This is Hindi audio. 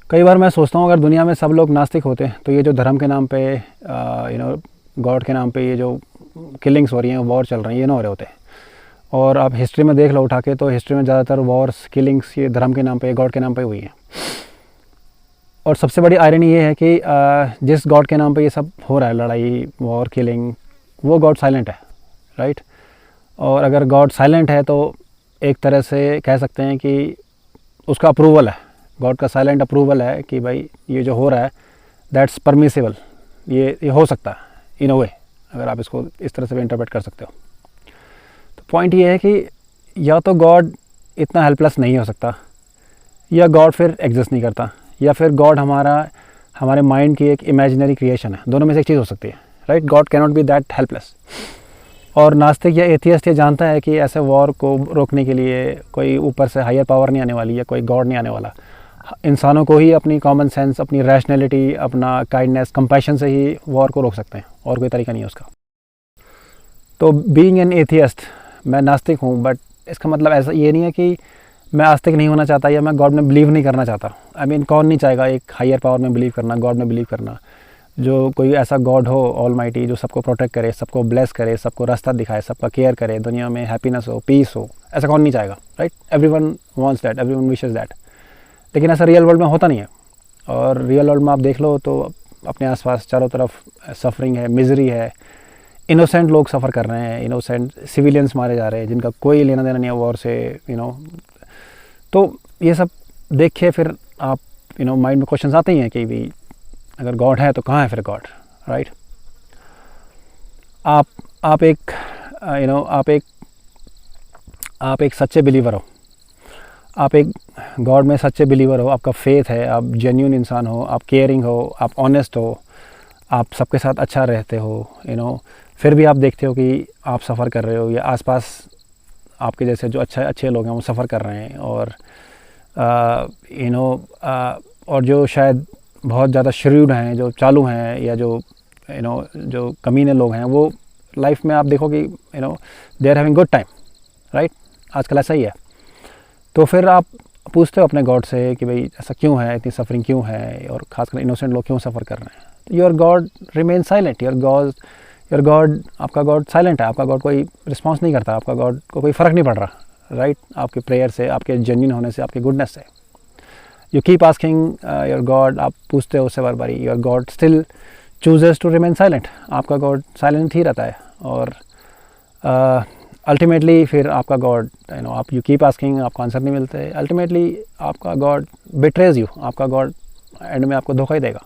कई बार मैं सोचता हूँ अगर दुनिया में सब लोग नास्तिक होते तो ये जो धर्म के नाम पे गॉड के नाम पे ये जो किलिंग्स हो रही हैं, वॉर चल रही हैं, ये ना हो रहे होते। और आप हिस्ट्री में देख लो उठा के, तो हिस्ट्री में ज़्यादातर वॉर्स किलिंग्स ये धर्म के नाम पे, गॉड के नाम पे हुई हैं। और सबसे बड़ी आयरनी ये है कि जिस गॉड के नाम पे ये सब हो रहा है, लड़ाई, वॉर, किलिंग, वो गॉड साइलेंट है, राइट। और अगर गॉड साइलेंट है तो एक तरह से कह सकते हैं कि उसका अप्रूवल है, गॉड का साइलेंट अप्रूवल है कि भाई ये जो हो रहा है दैट्स परमिसिबल, ये हो सकता है इन अ वे, अगर आप इसको इस तरह से भी इंटरप्रेट कर सकते हो। तो पॉइंट ये है कि या तो गॉड इतना हेल्पलेस नहीं हो सकता, या गॉड फिर एग्जिस्ट नहीं करता, या फिर गॉड हमारे माइंड की एक इमेजिनरी क्रिएशन है। दोनों में से एक चीज़ हो सकती है, right. God cannot be that helpless. और नास्तिक या एथियस्ट ये जानता है कि ऐसे वॉर को रोकने के लिए कोई ऊपर से हायर पावर नहीं आने वाली, या कोई गॉड नहीं आने वाला। इंसानों को ही अपनी कॉमन सेंस, अपनी रैशनैलिटी, अपना काइंडनेस, कंपैशन से ही वॉर को रोक सकते हैं, और कोई तरीका नहीं है उसका। तो बीइंग एन एथियस्ट, मैं नास्तिक हूँ, बट इसका मतलब ऐसा ये नहीं है कि मैं आस्तिक नहीं होना चाहता या मैं गॉड में बिलीव नहीं करना चाहता। आई मीन कौन नहीं चाहेगा एक हायर पावर में बिलीव करना, गॉड में बिलीव करना, जो कोई ऐसा गॉड हो ऑलमाइटी, जो सबको प्रोटेक्ट करे, सबको ब्लेस करे, सबको रास्ता दिखाए, सबका केयर करे, दुनिया में हैप्पीनेस हो, पीस हो। ऐसा कौन नहीं चाहेगा, right. Everyone wants that, everyone wishes that. लेकिन ऐसा रियल वर्ल्ड में होता नहीं है। और रियल वर्ल्ड में आप देख लो तो अपने आसपास चारों तरफ सफरिंग है, मिजरी है, इनोसेंट लोग सफ़र कर रहे हैं, इनोसेंट सिविलियंस मारे जा रहे हैं जिनका कोई लेना देना नहीं है वॉर से, तो ये सब देख के फिर आप माइंड में क्वेश्चंस आते ही हैं कि भी अगर गॉड है तो कहाँ है फिर गॉड, राइट। आप एक सच्चे बिलीवर हो, आप एक गॉड में सच्चे बिलीवर हो, आपका फेथ है, आप जेन्युइन इंसान हो, आप केयरिंग हो, आप ऑनेस्ट हो, आप सबके साथ अच्छा रहते हो, फिर भी आप देखते हो कि आप सफ़र कर रहे हो, या आसपास आपके जैसे जो अच्छे लोग हैं वो सफ़र कर रहे हैं, और और जो शायद बहुत ज़्यादा श्रूड हैं, जो चालू हैं, या जो जो कमीने लोग हैं, वो लाइफ में आप देखो कि they are having good time, right. आजकल ऐसा ही है। तो फिर आप पूछते हो अपने गॉड से कि भाई ऐसा क्यों है, इतनी सफरिंग क्यों है, और ख़ासकर इनोसेंट लोग क्यों सफ़र कर रहे हैं। Your God remain silent, your God, आपका गॉड साइलेंट है, आपका गॉड कोई रिस्पॉन्स नहीं करता, आपका गॉड को कोई फ़र्क नहीं पड़ रहा, राइट। आपके प्रेयर से, आपके जेन्युइन होने से, आपके गुडनेस से। You keep asking your God, आप पूछते हो उससे बार बारी, your God still chooses to remain silent, आपका गॉड साइलेंट ही रहता है। और अल्टीमेटली फिर आपका गॉड आप यू कीप आस्किंग, आपको आंसर नहीं मिलते, अल्टीमेटली आपका गॉड बिट्रेज यू, आपका गॉड एंड में आपको धोखा ही देगा।